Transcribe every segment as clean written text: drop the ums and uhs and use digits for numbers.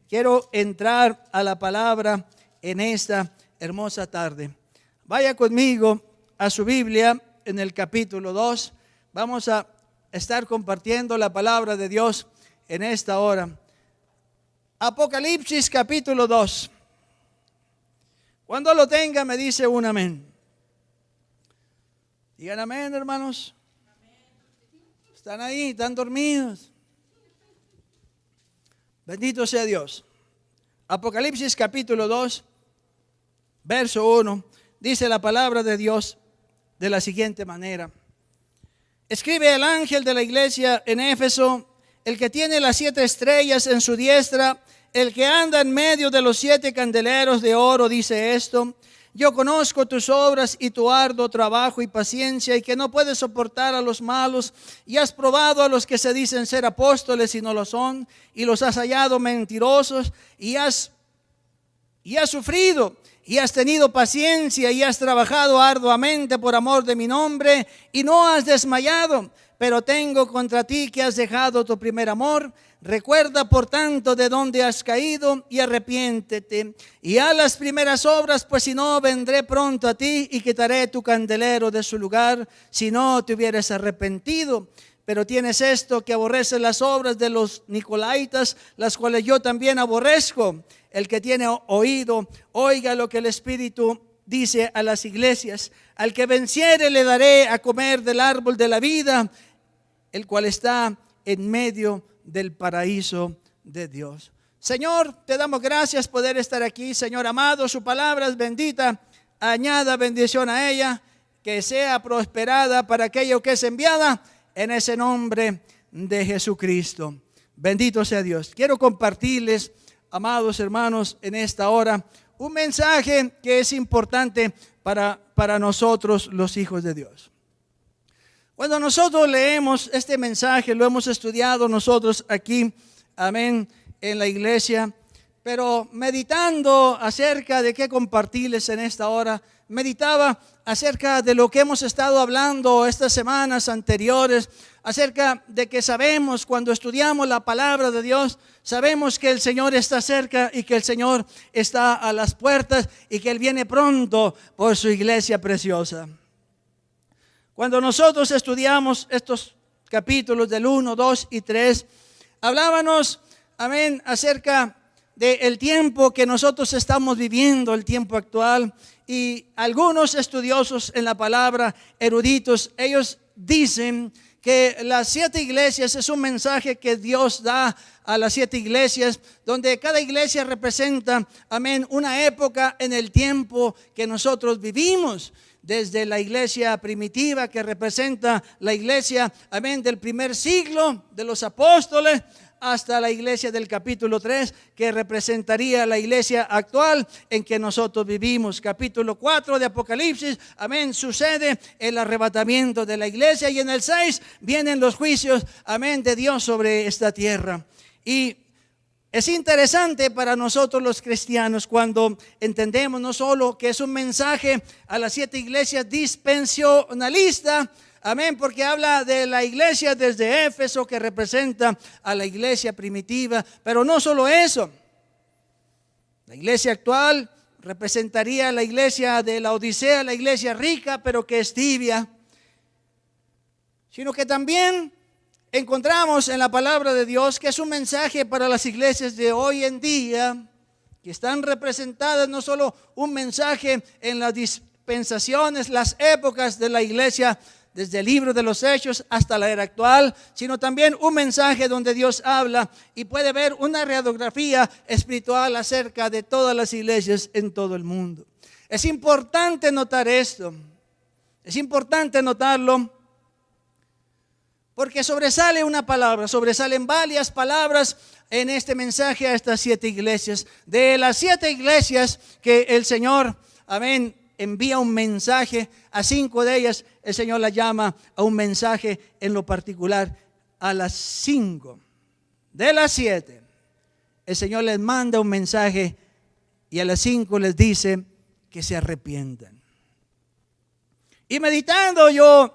quiero entrar a la palabra en esta hermosa tarde. Vaya conmigo a su Biblia en el capítulo 2. Vamos a estar compartiendo la palabra de Dios en esta hora. Apocalipsis capítulo 2. Cuando lo tenga me dice un amén. Digan amén, hermanos. Están ahí, están dormidos. Bendito sea Dios. Apocalipsis capítulo 2, verso 1, dice la palabra de Dios de la siguiente manera. Escribe el ángel de la iglesia en Éfeso, el que tiene las 7 estrellas en su diestra, el que anda en medio de los 7 candeleros de oro, dice esto: yo conozco tus obras y tu arduo trabajo y paciencia, y que no puedes soportar a los malos, y has probado a los que se dicen ser apóstoles y no lo son, y los has hallado mentirosos, y has sufrido, y has tenido paciencia, y has trabajado arduamente por amor de mi nombre, y no has desmayado. Pero tengo contra ti que has dejado tu primer amor. Recuerda por tanto de dónde has caído y arrepiéntete y haz las primeras obras, pues si no vendré pronto a ti y quitaré tu candelero de su lugar si no te hubieras arrepentido. Pero tienes esto, que aborreces las obras de los nicolaitas, las cuales yo también aborrezco. El que tiene oído, oiga lo que el Espíritu dice a las iglesias. Al que venciere le daré a comer del árbol de la vida, el cual está en medio del paraíso de Dios. Señor, te damos gracias poder estar aquí. Señor amado, su palabra es bendita. Añada bendición a ella, que sea prosperada para aquello que es enviada, en ese nombre de Jesucristo. Bendito sea Dios. Quiero compartirles, amados hermanos, en esta hora un mensaje que es importante para nosotros los hijos de Dios. Cuando nosotros leemos este mensaje, lo hemos estudiado nosotros aquí, amén, en la iglesia, pero meditando acerca de qué compartirles en esta hora, meditaba acerca de lo que hemos estado hablando estas semanas anteriores, acerca de que sabemos, cuando estudiamos la palabra de Dios, sabemos que el Señor está cerca y que el Señor está a las puertas y que Él viene pronto por su iglesia preciosa. Cuando nosotros estudiamos estos capítulos del 1, 2 y 3, hablábamos, amén, acerca del tiempo que nosotros estamos viviendo, el tiempo actual. Y algunos estudiosos en la palabra, eruditos, ellos dicen que las 7 iglesias es un mensaje que Dios da a las 7 iglesias, donde cada iglesia representa, amén, una época en el tiempo que nosotros vivimos. Desde la iglesia primitiva, que representa la iglesia, amén, del primer siglo de los apóstoles, hasta la iglesia del capítulo 3, que representaría la iglesia actual en que nosotros vivimos. Capítulo 4 de Apocalipsis, amén, sucede el arrebatamiento de la iglesia, y en el 6 vienen los juicios, amén, de Dios sobre esta tierra. Y es interesante para nosotros los cristianos cuando entendemos no solo que es un mensaje a las 7 iglesias dispensacionalista, amén, porque habla de la iglesia desde Éfeso, que representa a la iglesia primitiva, pero no solo eso. La iglesia actual representaría a la iglesia de la Odisea, la iglesia rica, pero que es tibia. Sino que también encontramos en la palabra de Dios que es un mensaje para las iglesias de hoy en día, que están representadas no solo un mensaje en las dispensaciones, las épocas de la iglesia, desde el libro de los Hechos hasta la era actual, sino también un mensaje donde Dios habla y puede ver una radiografía espiritual acerca de todas las iglesias en todo el mundo. Es importante notar esto, es importante notarlo, porque sobresale una palabra, sobresalen varias palabras en este mensaje a estas 7 iglesias. De las 7 iglesias que el Señor, amén, envía un mensaje, a 5 de ellas el Señor la llama a un mensaje en lo particular. A las 5 de las 7 el Señor les manda un mensaje, y a las 5 les dice que se arrepientan. Y meditando yo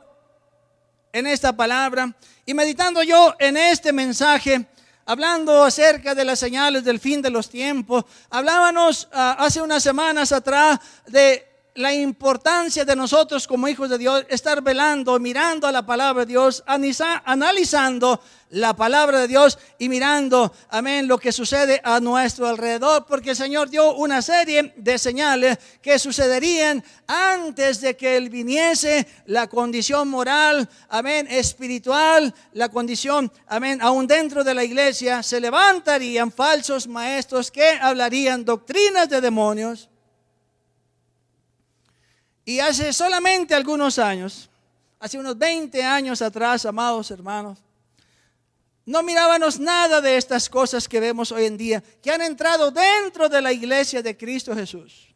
en esta palabra y meditando yo en este mensaje, hablando acerca de las señales del fin de los tiempos. Hablábamos hace unas semanas atrás de la importancia de nosotros como hijos de Dios estar velando, mirando a la palabra de Dios, analizando la palabra de Dios y mirando, amén, lo que sucede a nuestro alrededor, porque el Señor dio una serie de señales que sucederían antes de que Él viniese. La condición moral, amén, espiritual, la condición, amén, aún dentro de la iglesia se levantarían falsos maestros que hablarían doctrinas de demonios. Y hace solamente algunos años, hace unos 20 años atrás, amados hermanos, no mirábamos nada de estas cosas que vemos hoy en día, que han entrado dentro de la iglesia de Cristo Jesús.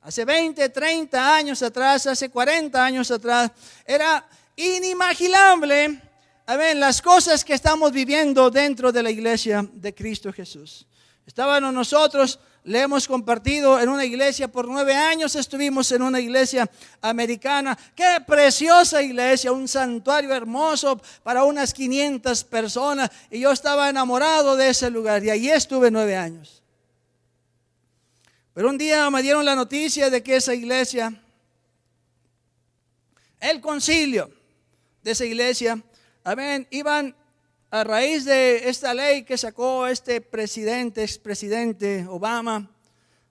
Hace 20, 30 años atrás, hace 40 años atrás, era inimaginable, amén, las cosas que estamos viviendo dentro de la iglesia de Cristo Jesús. Estábamos nosotros, le hemos compartido en una iglesia por 9 años, estuvimos en una iglesia americana. Qué preciosa iglesia, un santuario hermoso para unas 500 personas. Y yo estaba enamorado de ese lugar y allí estuve 9 años. Pero un día me dieron la noticia de que esa iglesia, el concilio de esa iglesia, amén, iban a raíz de esta ley que sacó este expresidente Obama,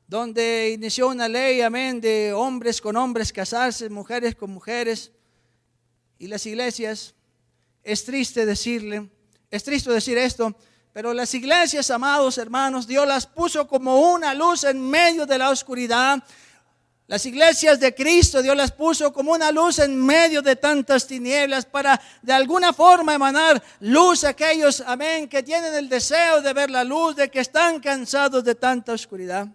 donde inició una ley, amén, de hombres con hombres casarse, mujeres con mujeres. Y las iglesias, es triste decir esto, pero las iglesias, amados hermanos, Dios las puso como una luz en medio de la oscuridad. Las iglesias de Cristo, Dios las puso como una luz en medio de tantas tinieblas para de alguna forma emanar luz a aquellos, amén, que tienen el deseo de ver la luz, de que están cansados de tanta oscuridad.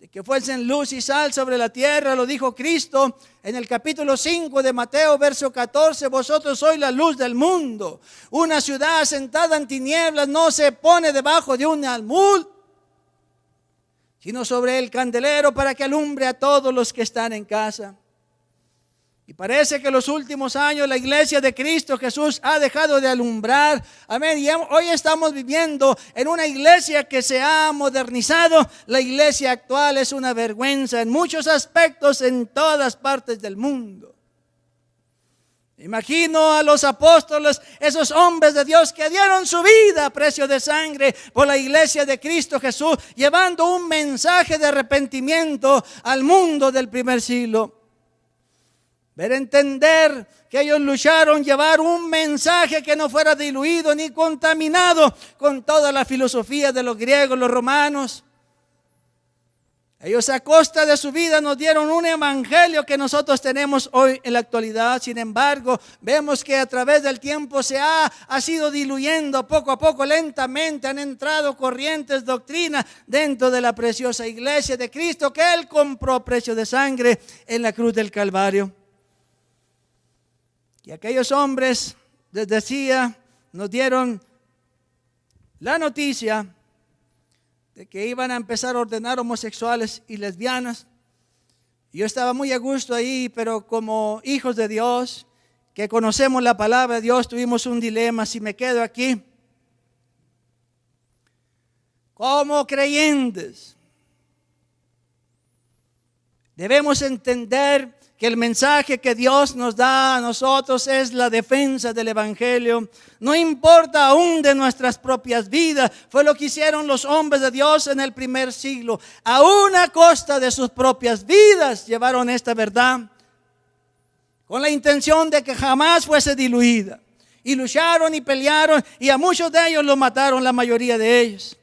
De que fuesen luz y sal sobre la tierra, lo dijo Cristo en el capítulo 5 de Mateo, verso 14, vosotros sois la luz del mundo. Una ciudad asentada en tinieblas no se pone debajo de un almud, sino sobre el candelero para que alumbre a todos los que están en casa. Y parece que en los últimos años la iglesia de Cristo Jesús ha dejado de alumbrar. Amén. Y hoy estamos viviendo en una iglesia que se ha modernizado. La iglesia actual es una vergüenza en muchos aspectos en todas partes del mundo. Imagino a los apóstoles, esos hombres de Dios que dieron su vida a precio de sangre por la iglesia de Cristo Jesús, llevando un mensaje de arrepentimiento al mundo del primer siglo. Ver entender que ellos lucharon llevar un mensaje que no fuera diluido ni contaminado con toda la filosofía de los griegos, los romanos. Ellos a costa de su vida nos dieron un evangelio que nosotros tenemos hoy en la actualidad. Sin embargo, vemos que a través del tiempo se ha sido diluyendo poco a poco, lentamente han entrado corrientes, doctrinas dentro de la preciosa iglesia de Cristo que Él compró a precio de sangre en la cruz del Calvario. Y aquellos hombres, les decía, nos dieron la noticia de que iban a empezar a ordenar homosexuales y lesbianas. Yo estaba muy a gusto ahí, pero como hijos de Dios, que conocemos la palabra de Dios, tuvimos un dilema: si me quedo aquí como creyentes, debemos entender que el mensaje que Dios nos da a nosotros es la defensa del evangelio. No importa aún de nuestras propias vidas. Fue lo que hicieron los hombres de Dios en el primer siglo. Aún a costa de sus propias vidas llevaron esta verdad, con la intención de que jamás fuese diluida. Y lucharon y pelearon, y a muchos de ellos los mataron, la mayoría de ellos.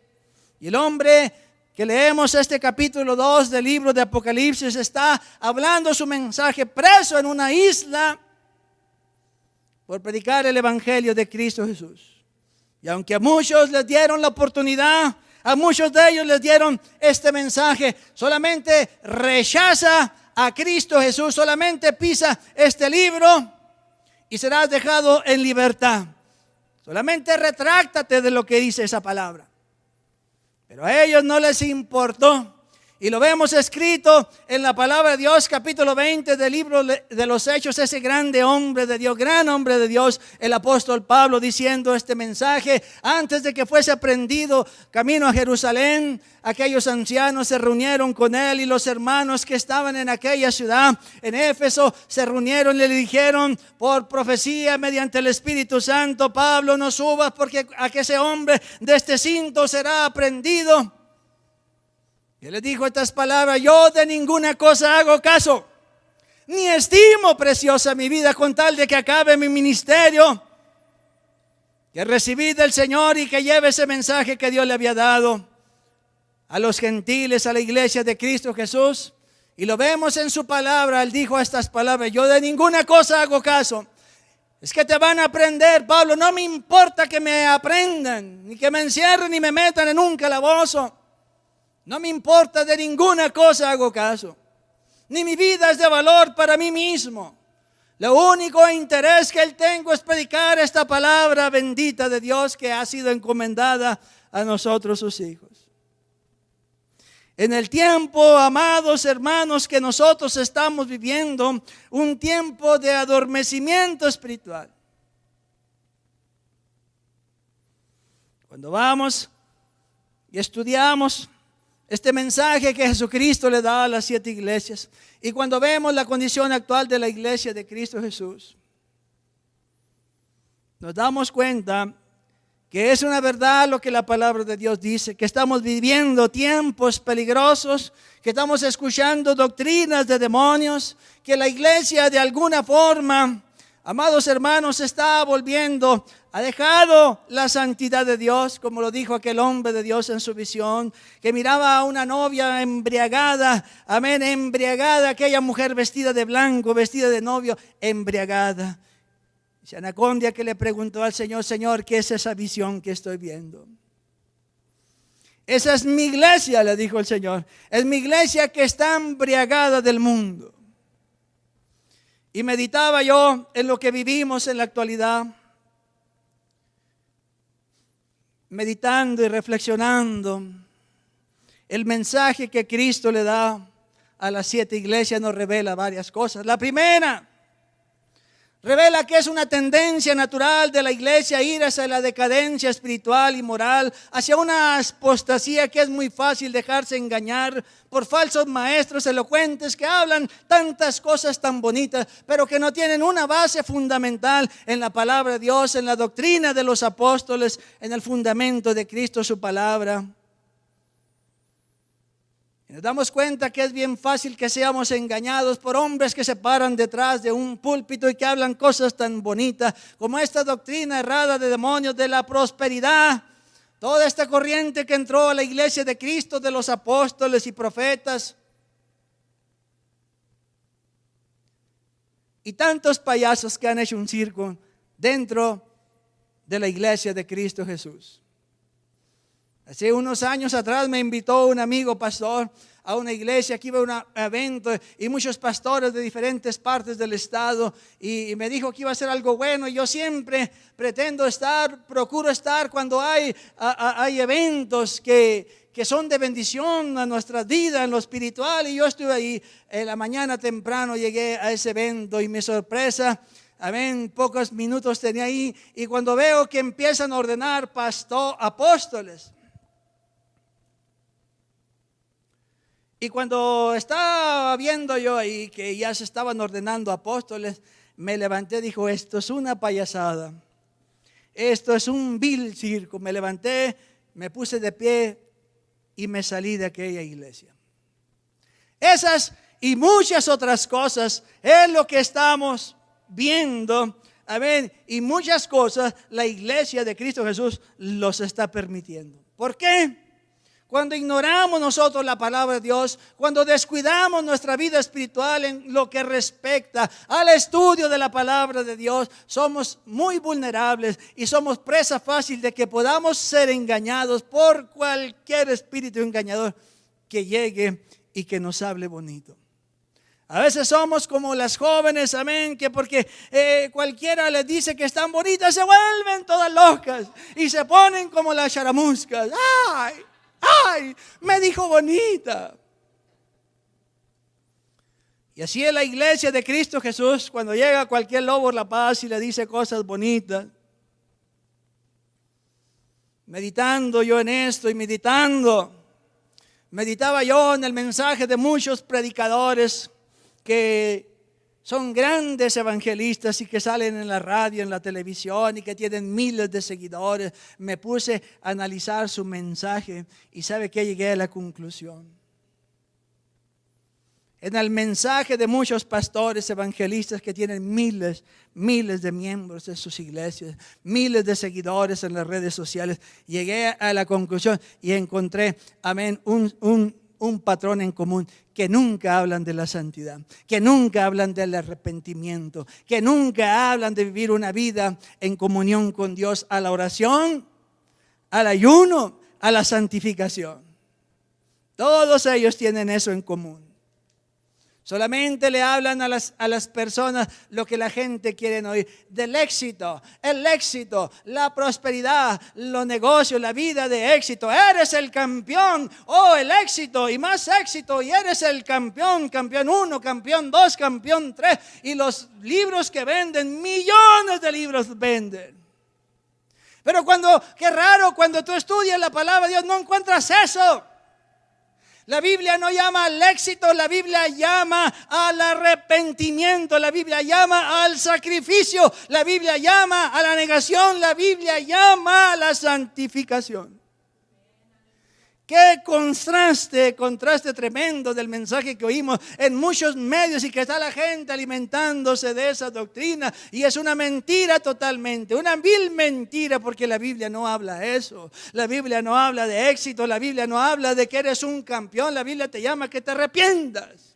Y el hombre que leemos este capítulo 2 del libro de Apocalipsis está hablando su mensaje preso en una isla por predicar el evangelio de Cristo Jesús. Y aunque a muchos les dieron la oportunidad, a muchos de ellos les dieron este mensaje, solamente rechaza a Cristo Jesús, solamente pisa este libro y serás dejado en libertad. Solamente retráctate de lo que dice esa palabra. Pero a ellos no les importó. Y lo vemos escrito en la palabra de Dios, capítulo 20 del libro de los Hechos, ese grande hombre de Dios, gran hombre de Dios, el apóstol Pablo, diciendo este mensaje. Antes de que fuese prendido camino a Jerusalén, aquellos ancianos se reunieron con él, y los hermanos que estaban en aquella ciudad, en Éfeso, se reunieron y le dijeron por profecía mediante el Espíritu Santo: Pablo, no subas, porque a que ese hombre de este cinto será aprendido. Y él le dijo estas palabras: yo de ninguna cosa hago caso, ni estimo preciosa mi vida con tal de que acabe mi ministerio que recibí del Señor, y que lleve ese mensaje que Dios le había dado a los gentiles, a la iglesia de Cristo Jesús. Y lo vemos en su palabra. Él dijo estas palabras: yo de ninguna cosa hago caso. Es que te van a aprender, Pablo. No me importa que me aprendan, ni que me encierren ni me metan en un calabozo. No me importa, de ninguna cosa hago caso. Ni mi vida es de valor para mí mismo. Lo único interés que tengo es predicar esta palabra bendita de Dios que ha sido encomendada a nosotros sus hijos. En el tiempo, amados hermanos, que nosotros estamos viviendo, un tiempo de adormecimiento espiritual. Cuando vamos y estudiamos este mensaje que Jesucristo le da a las 7 iglesias, y cuando vemos la condición actual de la iglesia de Cristo Jesús, nos damos cuenta que es una verdad lo que la palabra de Dios dice, que estamos viviendo tiempos peligrosos, que estamos escuchando doctrinas de demonios, que la iglesia de alguna forma, amados hermanos, está volviendo, ha dejado la santidad de Dios, como lo dijo aquel hombre de Dios en su visión, que miraba a una novia embriagada, amén, embriagada, aquella mujer vestida de blanco, vestida de novio, embriagada. Y Anacondia que le preguntó al Señor: Señor, ¿qué es esa visión que estoy viendo? Esa es mi iglesia, le dijo el Señor. Es mi iglesia que está embriagada del mundo. Y meditaba yo en lo que vivimos en la actualidad, meditando y reflexionando. El mensaje que Cristo le da a las 7 iglesias nos revela varias cosas. La primera, revela que es una tendencia natural de la iglesia ir hacia la decadencia espiritual y moral, hacia una apostasía que es muy fácil dejarse engañar por falsos maestros elocuentes que hablan tantas cosas tan bonitas, pero que no tienen una base fundamental en la palabra de Dios, en la doctrina de los apóstoles, en el fundamento de Cristo, su palabra. Y nos damos cuenta que es bien fácil que seamos engañados por hombres que se paran detrás de un púlpito y que hablan cosas tan bonitas como esta doctrina errada de demonios de la prosperidad. Toda esta corriente que entró a la iglesia de Cristo, de los apóstoles y profetas. Y tantos payasos que han hecho un circo dentro de la iglesia de Cristo Jesús. Hace unos años atrás me invitó un amigo pastor a una iglesia, que iba a un evento y muchos pastores de diferentes partes del estado, y me dijo que iba a ser algo bueno. Y yo siempre pretendo estar, procuro estar cuando hay eventos que son de bendición a nuestras vidas en lo espiritual. Y yo estuve ahí en la mañana temprano, llegué a ese evento y mi sorpresa, amén, pocos minutos tenía ahí, y cuando veo que empiezan a ordenar apóstoles. Y cuando estaba viendo yo ahí que ya se estaban ordenando apóstoles, me levanté y dijo: esto es una payasada, esto es un vil circo. Me levanté, me puse de pie y me salí de aquella iglesia. Esas y muchas otras cosas es lo que estamos viendo, amén, y muchas cosas la iglesia de Cristo Jesús los está permitiendo. ¿Por qué? Cuando ignoramos nosotros la palabra de Dios, cuando descuidamos nuestra vida espiritual en lo que respecta al estudio de la palabra de Dios, somos muy vulnerables y somos presa fácil de que podamos ser engañados por cualquier espíritu engañador que llegue y que nos hable bonito. A veces somos como las jóvenes, amén, que porque cualquiera les dice que están bonitas, se vuelven todas locas y se ponen como las charamuscas. ¡Ay! ¡Ay! Me dijo bonita. Y así es la iglesia de Cristo Jesús. Cuando llega cualquier lobo La Paz y le dice cosas bonitas, meditando yo en esto y meditaba yo en el mensaje de muchos predicadores que son grandes evangelistas y que salen en la radio, en la televisión y que tienen miles de seguidores. Me puse a analizar su mensaje y ¿sabe qué? Llegué a la conclusión. En el mensaje de muchos pastores evangelistas que tienen miles de miembros en sus iglesias, miles de seguidores en las redes sociales, llegué a la conclusión y encontré, amén, un patrón en común, que nunca hablan de la santidad, que nunca hablan del arrepentimiento, que nunca hablan de vivir una vida en comunión con Dios, a la oración, al ayuno, a la santificación. Todos ellos tienen eso en común. Solamente le hablan a las personas lo que la gente quiere oír. Del éxito, el éxito, la prosperidad, los negocios, la vida de éxito. Eres el campeón, el éxito y más éxito. Y eres el campeón, campeón 1, campeón 2, campeón 3. Y los libros que venden, millones de libros venden. Pero qué raro, cuando tú estudias la palabra de Dios no encuentras eso. La Biblia no llama al éxito, la Biblia llama al arrepentimiento, la Biblia llama al sacrificio, la Biblia llama a la negación, la Biblia llama a la santificación. Qué contraste tremendo del mensaje que oímos en muchos medios y que está la gente alimentándose de esa doctrina. Y es una mentira totalmente, una vil mentira, porque la Biblia no habla eso. La Biblia no habla de éxito, la Biblia no habla de que eres un campeón, la Biblia te llama a que te arrepientas.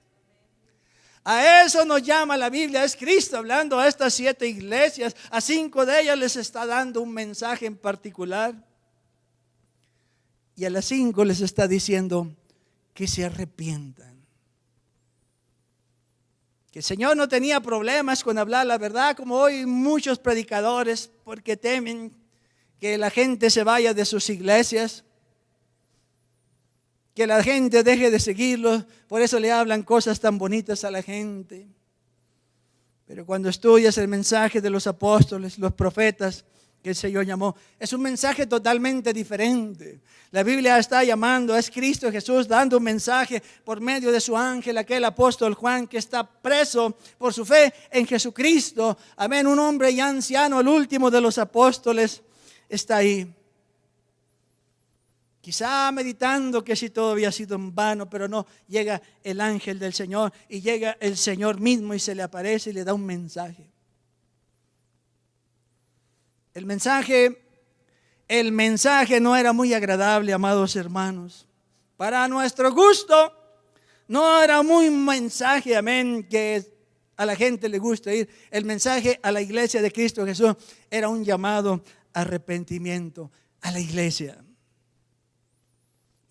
A eso nos llama la Biblia. Es Cristo hablando a estas 7 iglesias. A 5 de ellas les está dando un mensaje en particular. Y a las 5 les está diciendo que se arrepientan. Que el Señor no tenía problemas con hablar la verdad, como hoy muchos predicadores, porque temen que la gente se vaya de sus iglesias, que la gente deje de seguirlos. Por eso le hablan cosas tan bonitas a la gente. Pero cuando estudias el mensaje de los apóstoles, los profetas, que el Señor llamó, es un mensaje totalmente diferente. La Biblia está llamando, es Cristo Jesús dando un mensaje por medio de su ángel, aquel apóstol Juan que está preso por su fe en Jesucristo. Amén, un hombre ya anciano, el último de los apóstoles, está ahí. Quizá meditando que si todo había sido en vano, pero no, llega el ángel del Señor y llega el Señor mismo y se le aparece y le da un mensaje. El mensaje no era muy agradable, amados hermanos. Para nuestro gusto, no era muy mensaje, amén, que a la gente le gusta ir. El mensaje a la iglesia de Cristo Jesús era un llamado a arrepentimiento a la iglesia.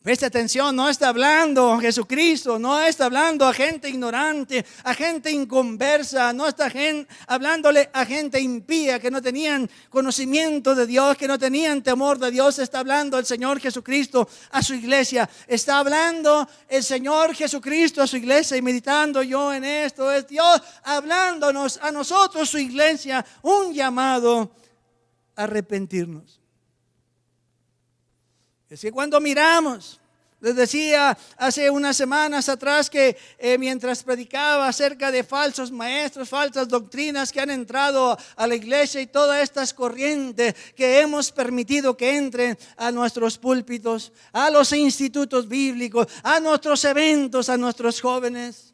Presta atención, no está hablando Jesucristo, no está hablando a gente ignorante, a gente inconversa, no está hablándole a gente impía que no tenían conocimiento de Dios, que no tenían temor de Dios. Está hablando el Señor Jesucristo a su iglesia. Está hablando el Señor Jesucristo a su iglesia, y meditando yo en esto, es Dios hablándonos a nosotros, su iglesia, un llamado a arrepentirnos. Es que cuando miramos, les decía hace unas semanas atrás que mientras predicaba acerca de falsos maestros, falsas doctrinas que han entrado a la iglesia y todas estas corrientes que hemos permitido que entren a nuestros púlpitos, a los institutos bíblicos, a nuestros eventos, a nuestros jóvenes.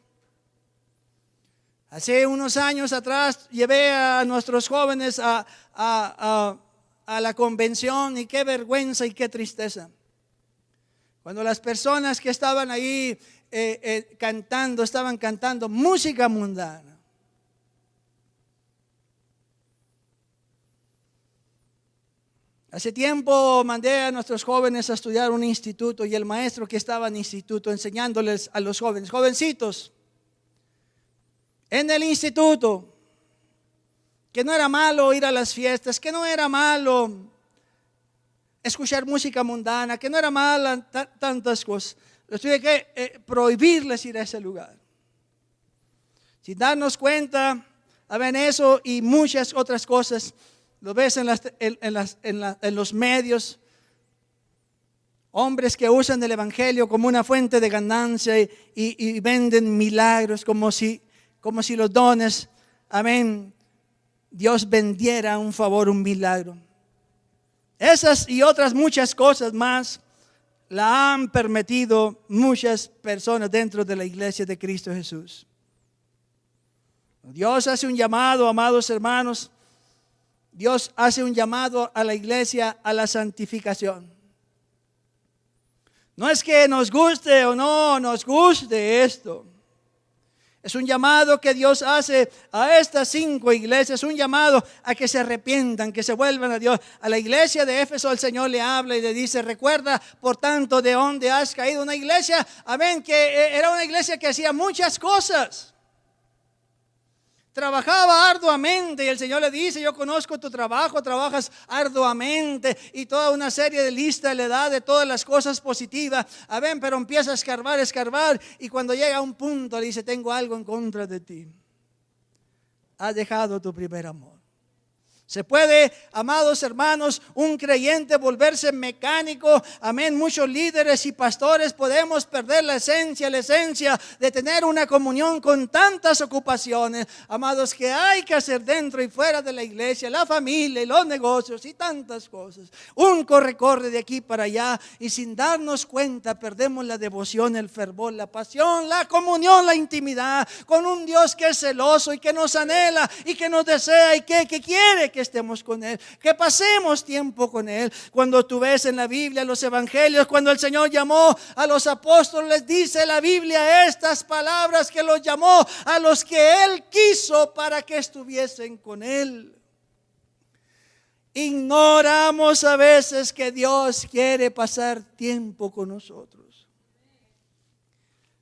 Hace unos años atrás llevé a nuestros jóvenes a la convención, y qué vergüenza y qué tristeza. Cuando las personas que estaban ahí estaban cantando música mundana. Hace tiempo mandé a nuestros jóvenes a estudiar un instituto, y el maestro que estaba en el instituto enseñándoles a los jóvenes, jovencitos, en el instituto, que no era malo ir a las fiestas, que no era malo escuchar música mundana, que no era mala tantas cosas. Les tuve que prohibirles ir a ese lugar. Sin darnos cuenta, amén, eso y muchas otras cosas, lo ves en los medios, hombres que usan el evangelio como una fuente de ganancia y venden milagros como si los dones, amén, Dios vendiera un favor, un milagro. Esas y otras muchas cosas más la han permitido muchas personas dentro de la iglesia de Cristo Jesús. Dios hace un llamado, amados hermanos. Dios hace un llamado a la iglesia a la santificación. No es que nos guste o no nos guste esto. Es un llamado que Dios hace a estas 5 iglesias, un llamado a que se arrepientan, que se vuelvan a Dios. A la iglesia de Éfeso el Señor le habla y le dice: recuerda por tanto de dónde has caído. Una iglesia, amén, que era una iglesia que hacía muchas cosas. Trabajaba arduamente y el Señor le dice: yo conozco tu trabajo, trabajas arduamente, y toda una serie de listas le da de todas las cosas positivas. Amén, pero empieza a escarbar y cuando llega a un punto le dice: tengo algo en contra de ti. Has dejado tu primer amor. Se puede, amados hermanos, un creyente volverse mecánico. Amén. Muchos líderes y pastores podemos perder la esencia de tener una comunión con tantas ocupaciones, amados, que hay que hacer dentro y fuera de la iglesia, la familia y los negocios y tantas cosas. Un corre de aquí para allá y sin darnos cuenta perdemos la devoción, el fervor, la pasión, la comunión, la intimidad con un Dios que es celoso y que nos anhela y que nos desea y que quiere que estemos con Él, que pasemos tiempo con Él. Cuando tú ves en la Biblia los evangelios, cuando el Señor llamó a los apóstoles, dice la Biblia estas palabras, que los llamó a los que Él quiso para que estuviesen con Él. Ignoramos a veces que Dios quiere pasar tiempo con nosotros.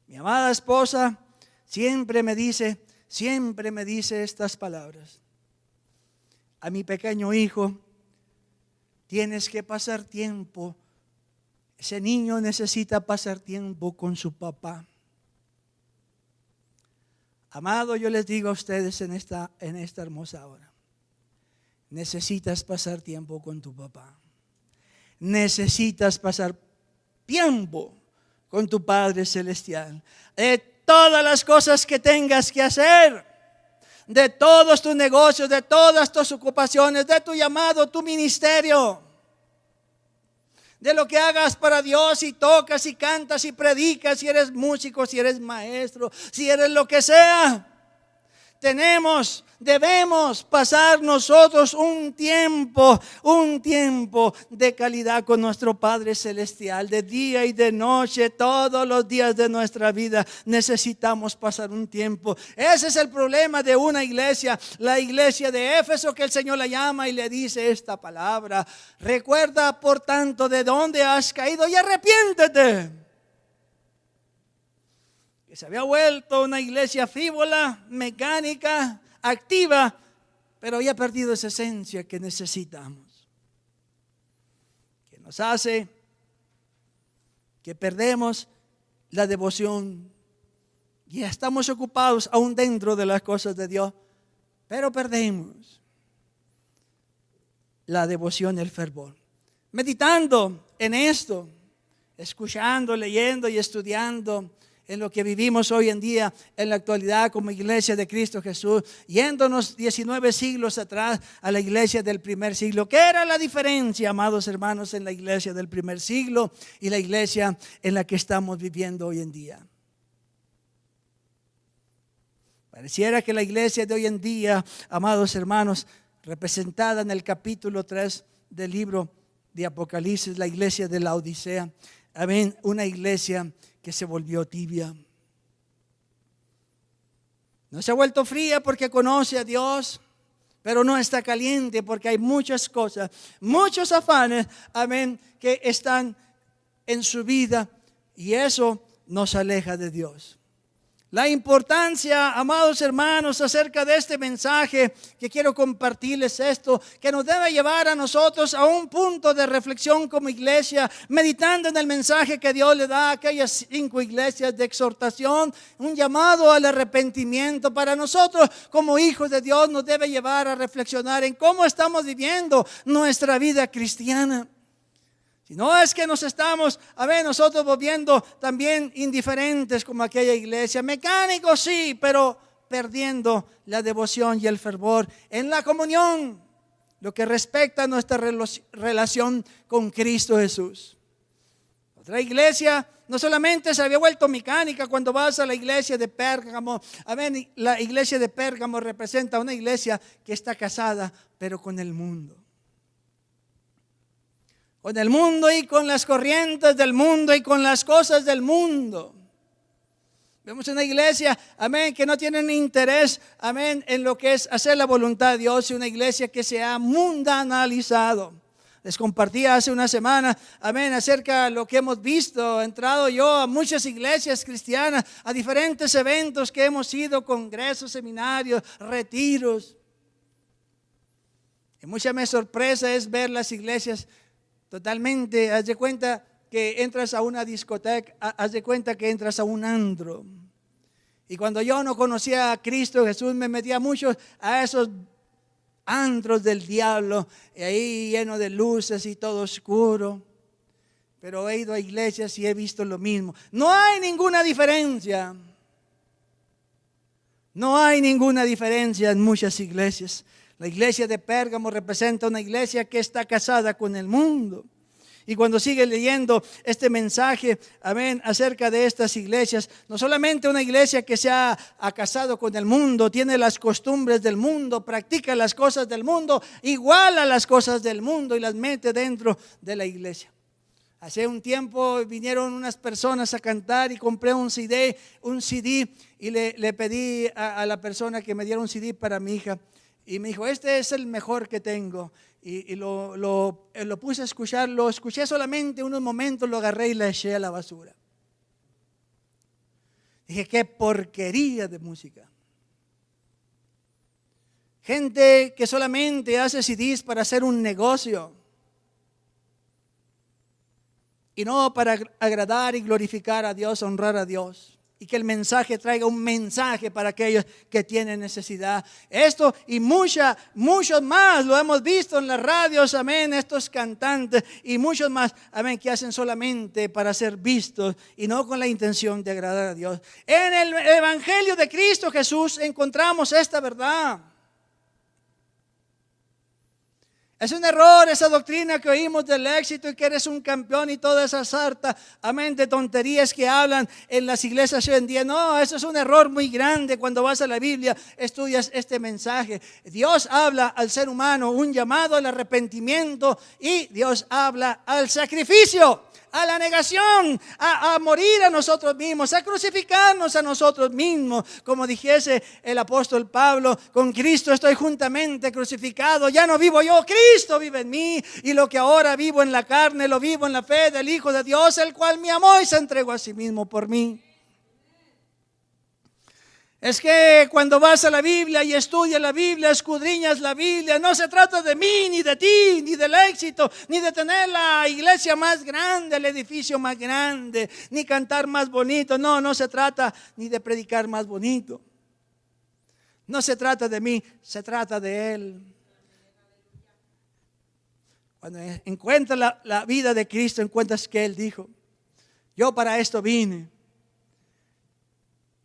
Mi amada esposa siempre me dice estas palabras: a mi pequeño hijo, tienes que pasar tiempo. Ese niño necesita pasar tiempo con su papá. Amado, yo les digo a ustedes en esta hermosa hora: necesitas pasar tiempo con tu papá. Necesitas pasar tiempo con tu Padre Celestial. De todas las cosas que tengas que hacer, de todos tus negocios, de todas tus ocupaciones, de tu llamado, tu ministerio, de lo que hagas para Dios, si tocas, si cantas, si predicas, si eres músico, si eres maestro, si eres lo que sea. Debemos pasar nosotros un tiempo de calidad con nuestro Padre Celestial, de día y de noche, todos los días de nuestra vida necesitamos pasar un tiempo. Ese es el problema de una iglesia, la iglesia de Éfeso, que el Señor la llama y le dice esta palabra: recuerda por tanto de dónde has caído y arrepiéntete. Que se había vuelto una iglesia frívola, mecánica, activa, pero había perdido esa esencia que necesitamos, que nos hace que perdemos la devoción. Ya estamos ocupados aún dentro de las cosas de Dios, pero perdemos la devoción y el fervor. Meditando en esto, escuchando, leyendo y estudiando en lo que vivimos hoy en día, en la actualidad como iglesia de Cristo Jesús, yéndonos 19 siglos atrás a la iglesia del primer siglo. ¿Qué era la diferencia, amados hermanos, en la iglesia del primer siglo y la iglesia en la que estamos viviendo hoy en día? Pareciera que la iglesia de hoy en día, amados hermanos, representada en el capítulo 3 del libro de Apocalipsis, la iglesia de la Odisea, amén, una iglesia que se volvió tibia. No se ha vuelto fría porque conoce a Dios, pero no está caliente porque hay muchas cosas, muchos afanes, amén, que están en su vida, y eso nos aleja de Dios. La importancia, amados hermanos, acerca de este mensaje que quiero compartirles esto, que nos debe llevar a nosotros a un punto de reflexión como iglesia, meditando en el mensaje que Dios le da a aquellas 5 iglesias de exhortación, un llamado al arrepentimiento. Para nosotros como hijos de Dios nos debe llevar a reflexionar en cómo estamos viviendo nuestra vida cristiana. Si no es que nos estamos, nosotros volviendo también indiferentes como aquella iglesia, mecánicos sí, pero perdiendo la devoción y el fervor en la comunión, lo que respecta a nuestra relación con Cristo Jesús. Otra iglesia no solamente se había vuelto mecánica. Cuando vas a la iglesia de Pérgamo, la iglesia de Pérgamo representa una iglesia que está casada, pero con el mundo. Con el mundo y con las corrientes del mundo y con las cosas del mundo. Vemos una iglesia, que no tiene ni interés, en lo que es hacer la voluntad de Dios, y una iglesia que se ha mundanalizado. Les compartía hace una semana, acerca de lo que hemos visto. He entrado yo a muchas iglesias cristianas, a diferentes eventos que hemos ido, congresos, seminarios, retiros. Y mucha me sorpresa es ver las iglesias totalmente, haz de cuenta que entras a una discoteca, haz de cuenta que entras a un antro. Y cuando yo no conocía a Cristo Jesús, me metía mucho a esos antros del diablo, y ahí lleno de luces y todo oscuro. Pero he ido a iglesias y he visto lo mismo. No hay ninguna diferencia. No hay ninguna diferencia en muchas iglesias. La iglesia de Pérgamo representa una iglesia que está casada con el mundo. Y cuando sigue leyendo este mensaje, acerca de estas iglesias, no solamente una iglesia que se ha casado con el mundo, tiene las costumbres del mundo, practica las cosas del mundo, iguala las cosas del mundo y las mete dentro de la iglesia. Hace un tiempo vinieron unas personas a cantar y compré un CD y le pedí a la persona que me diera un CD para mi hija. Y me dijo, este es el mejor que tengo. Y lo puse a escuchar, lo escuché solamente unos momentos, lo agarré y le eché a la basura. Dije, qué porquería de música. Gente que solamente hace CDs para hacer un negocio. Y no para agradar y glorificar a Dios, honrar a Dios. Y que el mensaje traiga un mensaje para aquellos que tienen necesidad. Esto y muchos más lo hemos visto en las radios, estos cantantes y muchos más, que hacen solamente para ser vistos y no con la intención de agradar a Dios. En el Evangelio de Cristo Jesús encontramos esta verdad. Es un error esa doctrina que oímos del éxito y que eres un campeón y toda esa sarta, de tonterías que hablan en las iglesias hoy en día. No, eso es un error muy grande. Cuando vas a la Biblia, estudias este mensaje. Dios habla al ser humano un llamado al arrepentimiento y Dios habla al sacrificio, a la negación, a morir a nosotros mismos, a crucificarnos a nosotros mismos. Como dijese el apóstol Pablo, con Cristo estoy juntamente crucificado. Ya no vivo yo, Cristo vive en mí. Y lo que ahora vivo en la carne, lo vivo en la fe del Hijo de Dios, el cual me amó y se entregó a sí mismo por mí. Es que cuando vas a la Biblia y estudias la Biblia, escudriñas la Biblia, no se trata de mí, ni de ti, ni del éxito, ni de tener la iglesia más grande, el edificio más grande, ni cantar más bonito. No se trata ni de predicar más bonito. No se trata de mí, se trata de Él. Cuando encuentras la vida de Cristo, encuentras que Él dijo, yo para esto vine.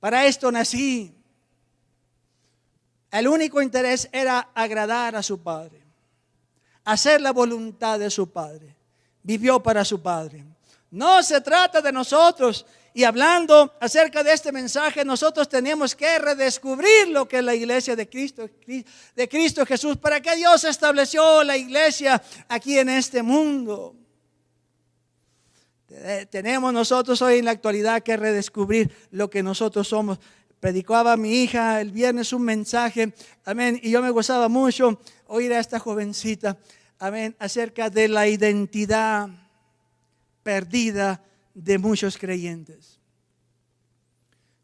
Para esto nací. El único interés era agradar a su Padre, hacer la voluntad de su Padre. Vivió para su Padre. No se trata de nosotros. Y hablando acerca de este mensaje, nosotros tenemos que redescubrir lo que es la iglesia de Cristo Jesús. ¿Para qué Dios estableció la iglesia aquí en este mundo? Tenemos nosotros hoy en la actualidad que redescubrir lo que nosotros somos. Predicaba mi hija el viernes un mensaje, y yo me gozaba mucho oír a esta jovencita, acerca de la identidad perdida de muchos creyentes.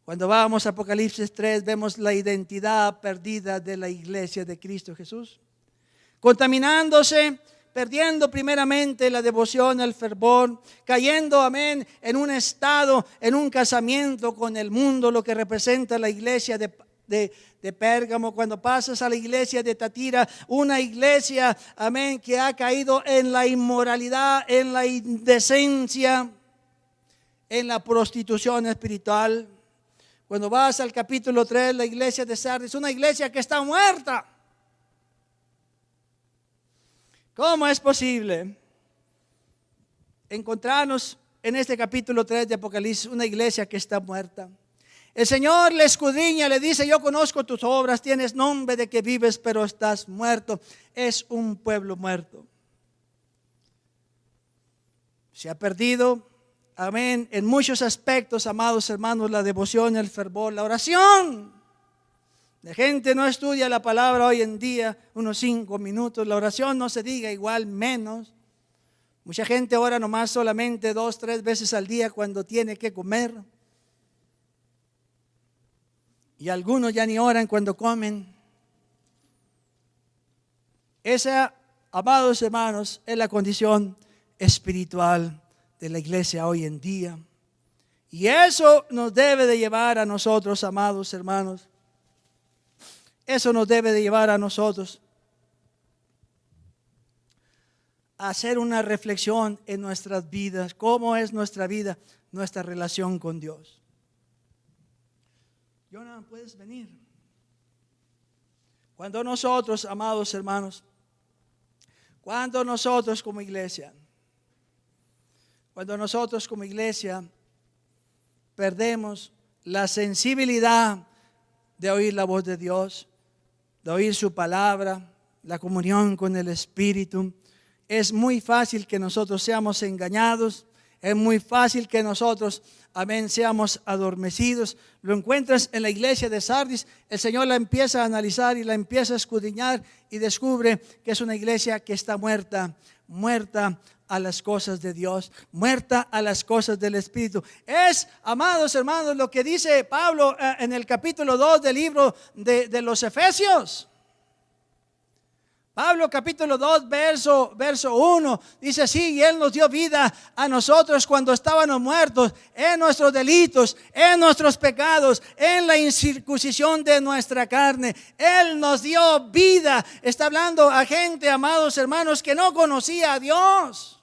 Cuando vamos a Apocalipsis 3, vemos la identidad perdida de la iglesia de Cristo Jesús. Contaminándose, perdiendo primeramente la devoción, el fervor, cayendo, amén, en un estado, en un casamiento con el mundo, lo que representa la iglesia de Pérgamo. Cuando pasas a la iglesia de Tatira, una iglesia, amén, que ha caído en la inmoralidad, en la indecencia, en la prostitución espiritual. Cuando vas al capítulo 3, la iglesia de Sardis, una iglesia que está muerta. ¿Cómo es posible encontrarnos en este capítulo 3 de Apocalipsis una iglesia que está muerta? El Señor le escudriña, le dice: yo conozco tus obras, tienes nombre de que vives, pero estás muerto. Es un pueblo muerto. Se ha perdido, amén, en muchos aspectos, amados hermanos, la devoción, el fervor, la oración. La gente no estudia la palabra hoy en día unos 5 minutos. La oración no se diga, igual menos. Mucha gente ora nomás solamente 2, 3 veces al día cuando tiene que comer. Y algunos ya ni oran cuando comen. Esa, amados hermanos, es la condición espiritual de la iglesia hoy en día. Y eso nos debe de llevar a nosotros, amados hermanos. Eso nos debe de llevar a nosotros a hacer una reflexión en nuestras vidas. ¿Cómo es nuestra vida, nuestra relación con Dios? Jonah, ¿puedes venir? Cuando nosotros, amados hermanos, cuando nosotros como iglesia perdemos la sensibilidad de oír la voz de Dios, de oír su palabra, la comunión con el Espíritu, es muy fácil que nosotros seamos engañados. Es muy fácil que nosotros, amén, seamos adormecidos. Lo encuentras en la iglesia de Sardis. El Señor la empieza a analizar y la empieza a escudriñar y descubre que es una iglesia que está muerta a las cosas de Dios, muerta a las cosas del Espíritu. Es, amados hermanos, lo que dice Pablo en el capítulo 2 del libro de los Efesios. Pablo capítulo 2 verso 1 dice así: y Él nos dio vida a nosotros cuando estábamos muertos en nuestros delitos, en nuestros pecados, en la incircuncisión de nuestra carne. Él nos dio vida. Está hablando a gente, amados hermanos, que no conocía a Dios.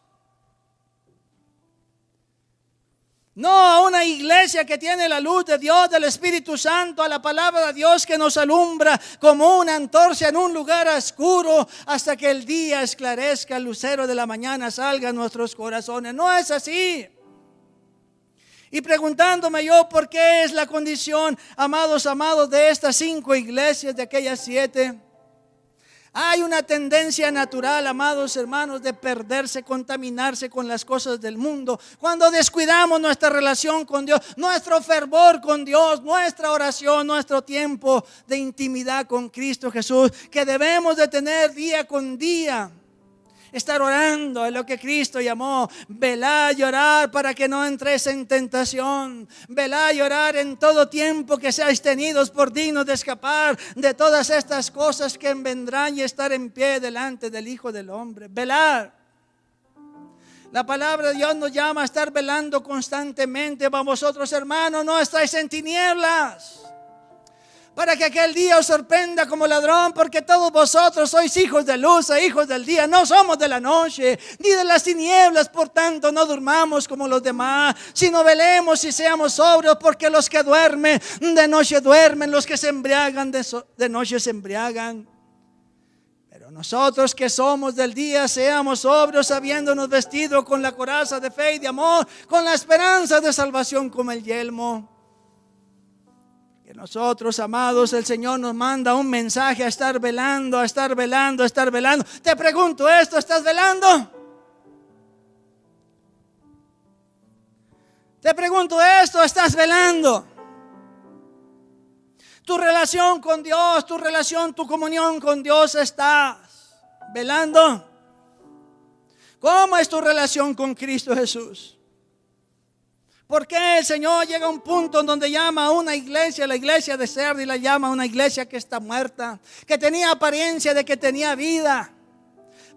No a una iglesia que tiene la luz de Dios, del Espíritu Santo, a la palabra de Dios que nos alumbra como una antorcha en un lugar oscuro hasta que el día esclarezca, el lucero de la mañana salga en nuestros corazones. No es así. Y preguntándome yo por qué es la condición, amados, de estas 5 iglesias, de aquellas 7. Hay una tendencia natural, amados hermanos, de perderse, contaminarse con las cosas del mundo. Cuando descuidamos nuestra relación con Dios, nuestro fervor con Dios, nuestra oración, nuestro tiempo de intimidad con Cristo Jesús, que debemos de tener día con día. Estar orando es lo que Cristo llamó: velar y orar para que no entréis en tentación. Velar y orar en todo tiempo, que seáis tenidos por dignos de escapar de todas estas cosas que vendrán, y estar en pie delante del Hijo del Hombre. Velar. La palabra de Dios nos llama a estar velando constantemente. Vosotros, hermanos, no estáis en tinieblas, para que aquel día os sorprenda como ladrón, porque todos vosotros sois hijos de luz e hijos del día. No somos de la noche ni de las tinieblas. Por tanto, no durmamos como los demás, sino velemos y seamos sobrios, porque los que duermen de noche duermen, los que se embriagan de noche se embriagan. Pero nosotros que somos del día, seamos sobrios, habiéndonos vestido con la coraza de fe y de amor, con la esperanza de salvación como el yelmo. Que nosotros, amados, el Señor nos manda un mensaje: a estar velando, a estar velando, a estar velando. Te pregunto esto: ¿estás velando? Te pregunto esto: ¿estás velando? Tu relación con Dios, tu relación, tu comunión con Dios, ¿estás velando? ¿Cómo es tu relación con Cristo Jesús? ¿Por qué el Señor llega a un punto en donde llama a una iglesia, la iglesia de Sardis, la llama a una iglesia que está muerta, que tenía apariencia de que tenía vida?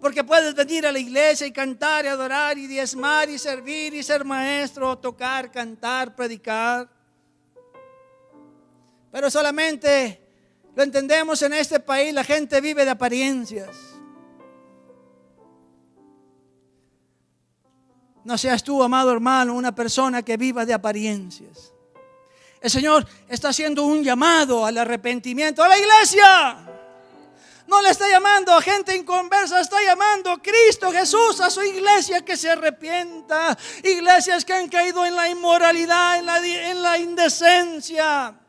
Porque puedes venir a la iglesia y cantar y adorar y diezmar y servir y ser maestro, tocar, cantar, predicar. Pero solamente lo entendemos en este país, la gente vive de apariencias. No seas tú, amado hermano, una persona que viva de apariencias. El Señor está haciendo un llamado al arrepentimiento a la iglesia. No le está llamando a gente inconversa, está llamando a Cristo Jesús a su iglesia que se arrepienta. Iglesias que han caído en la inmoralidad, en la indecencia,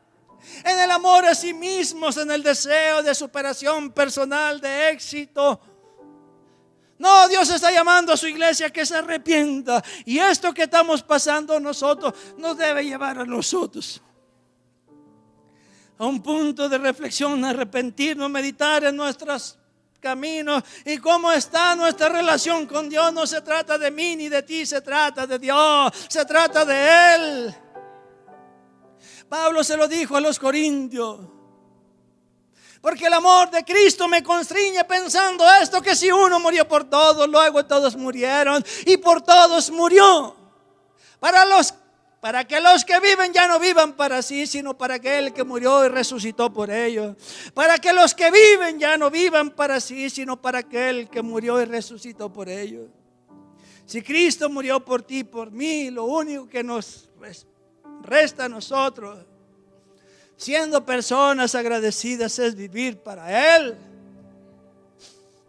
en el amor a sí mismos, en el deseo de superación personal, de éxito. No, Dios está llamando a su iglesia que se arrepienta. Y esto que estamos pasando nosotros nos debe llevar a nosotros a un punto de reflexión, arrepentirnos, meditar en nuestros caminos y cómo está nuestra relación con Dios. No se trata de mí ni de ti, se trata de Dios, se trata de Él. Pablo se lo dijo a los corintios: porque el amor de Cristo me constriñe pensando esto, que si uno murió por todos, luego todos murieron y por todos murió. Para que los que viven ya no vivan para sí, sino para aquel que murió y resucitó por ellos. Para que los que viven ya no vivan para sí, sino para aquel que murió y resucitó por ellos. Si Cristo murió por ti y por mí, lo único que nos resta a nosotros, siendo personas agradecidas, es vivir para Él.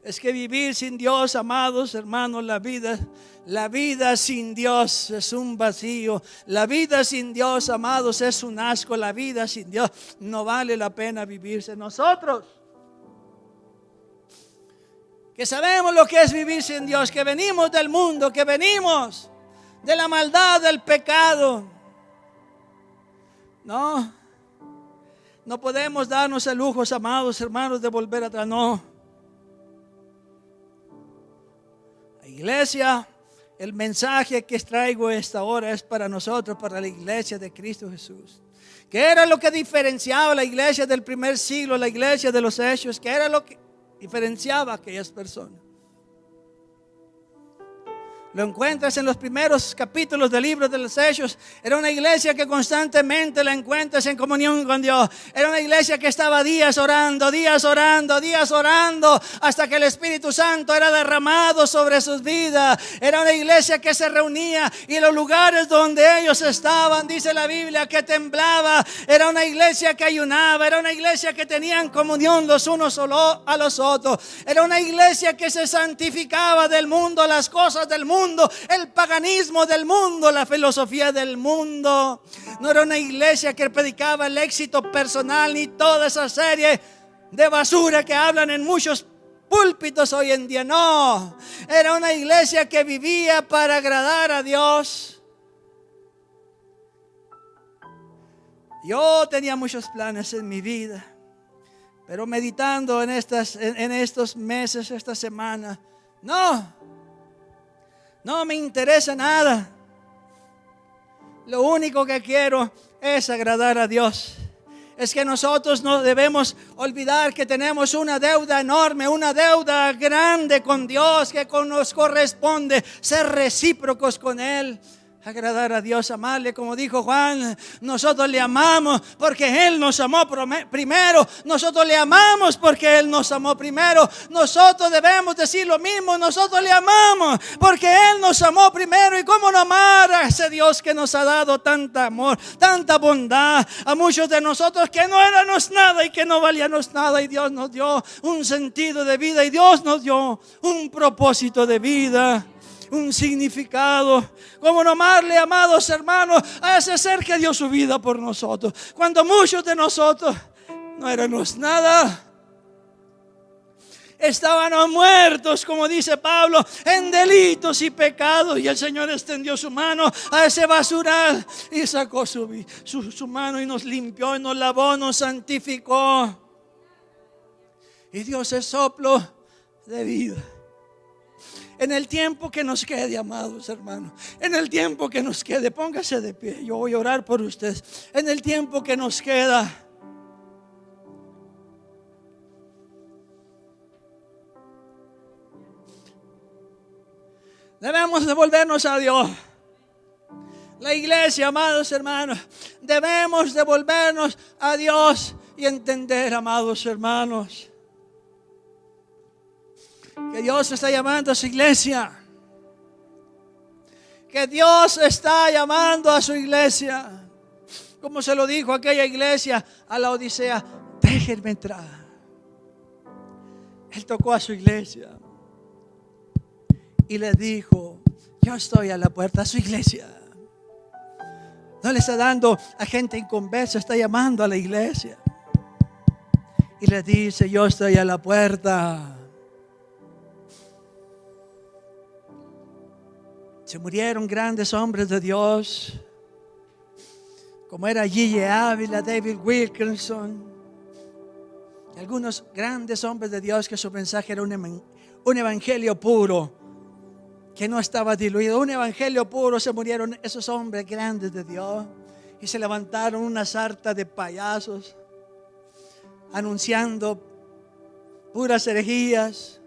Es que vivir sin Dios, amados hermanos, la vida sin Dios es un vacío. La vida sin Dios, amados, es un asco. La vida sin Dios no vale la pena vivirse. Nosotros que sabemos lo que es vivir sin Dios, que venimos del mundo, que venimos de la maldad, del pecado, no podemos darnos el lujo, amados hermanos, de volver atrás. No. La iglesia, el mensaje que traigo esta hora es para nosotros, para la iglesia de Cristo Jesús. ¿Qué era lo que diferenciaba la iglesia del primer siglo, la iglesia de los Hechos? ¿Qué era lo que diferenciaba a aquellas personas? Lo encuentras en los primeros capítulos del libro de los Hechos. Era una iglesia que constantemente la encuentras en comunión con Dios. Era una iglesia que estaba días orando, hasta que el Espíritu Santo era derramado sobre sus vidas. Era una iglesia que se reunía y los lugares donde ellos estaban, dice la Biblia, que temblaba. Era una iglesia que ayunaba. Era una iglesia que tenían comunión los unos a los otros. Era una iglesia que se santificaba del mundo, las cosas del mundo, el paganismo del mundo, la filosofía del mundo. No era una iglesia que predicaba el éxito personal ni toda esa serie de basura que hablan en muchos púlpitos hoy en día. No, era una iglesia que vivía para agradar a Dios. Yo tenía muchos planes en mi vida, pero meditando en estos meses, esta semana, no me interesa nada. Lo único que quiero es agradar a Dios. Es que nosotros no debemos olvidar que tenemos una deuda enorme, una deuda grande con Dios, que nos corresponde ser recíprocos con Él. Agradar a Dios, amarle, como dijo Juan. Nosotros le amamos porque Él nos amó primero. Nosotros le amamos porque Él nos amó primero. Nosotros debemos decir lo mismo. Nosotros le amamos porque Él nos amó primero. Y cómo no amar a ese Dios que nos ha dado tanta amor, tanta bondad a muchos de nosotros que no éramos nada y que no valíamos nada. Y Dios nos dio un sentido de vida y Dios nos dio un propósito de vida, un significado. ¿Cómo no amarle, amados hermanos, a ese ser que dio su vida por nosotros, cuando muchos de nosotros no éramos nada? Estábamos muertos, como dice Pablo, en delitos y pecados, y el Señor extendió su mano a ese basural y sacó su mano y nos limpió y nos lavó, nos santificó y dio ese soplo de vida. En el tiempo que nos quede, amados hermanos, en el tiempo que nos quede, póngase de pie, yo voy a orar por ustedes. En el tiempo que nos queda, debemos devolvernos a Dios. La iglesia, amados hermanos, debemos devolvernos a Dios y entender, amados hermanos, que Dios está llamando a su iglesia. Que Dios está llamando a su iglesia. Como se lo dijo aquella iglesia a la Odisea: déjenme entrar. Él tocó a su iglesia y le dijo: yo estoy a la puerta. A su iglesia no le está dando a gente inconversa, está llamando a la iglesia y le dice: yo estoy a la puerta. Se murieron grandes hombres de Dios, como era G.J. Ávila, David Wilkerson, algunos grandes hombres de Dios que su mensaje era un evangelio puro, que no estaba diluido, un evangelio puro. Se murieron esos hombres grandes de Dios y se levantaron una sarta de payasos anunciando puras herejías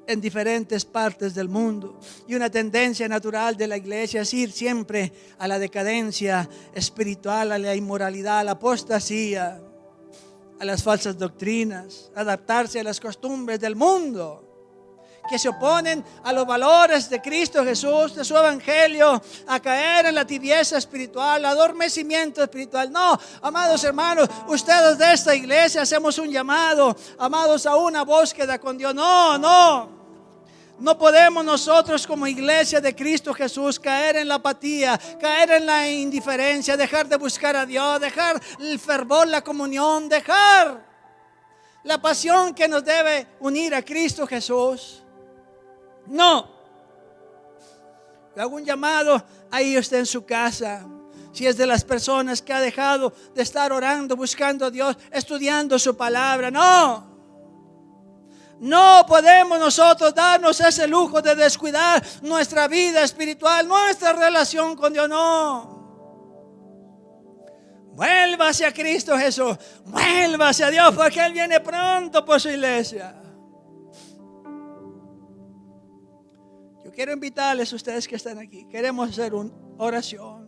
en diferentes partes del mundo. Y una tendencia natural de la iglesia es ir siempre a la decadencia espiritual, a la inmoralidad, a la apostasía, a las falsas doctrinas, adaptarse a las costumbres del mundo que se oponen a los valores de Cristo Jesús, de su evangelio, a caer en la tibieza espiritual, adormecimiento espiritual. No, amados hermanos, ustedes de esta iglesia hacemos un llamado, amados, a una búsqueda con Dios. No podemos nosotros como iglesia de Cristo Jesús caer en la apatía, caer en la indiferencia, dejar de buscar a Dios, dejar el fervor, la comunión, dejar la pasión que nos debe unir a Cristo Jesús. No. Le hago un llamado ahí usted en su casa. Si es de las personas que ha dejado de estar orando, buscando a Dios, estudiando su palabra. No podemos nosotros darnos ese lujo de descuidar nuestra vida espiritual, nuestra relación con Dios. Vuélvase a Cristo Jesús, vuélvase a Dios, porque Él viene pronto por su iglesia. Yo quiero invitarles a ustedes que están aquí. Queremos hacer una oración.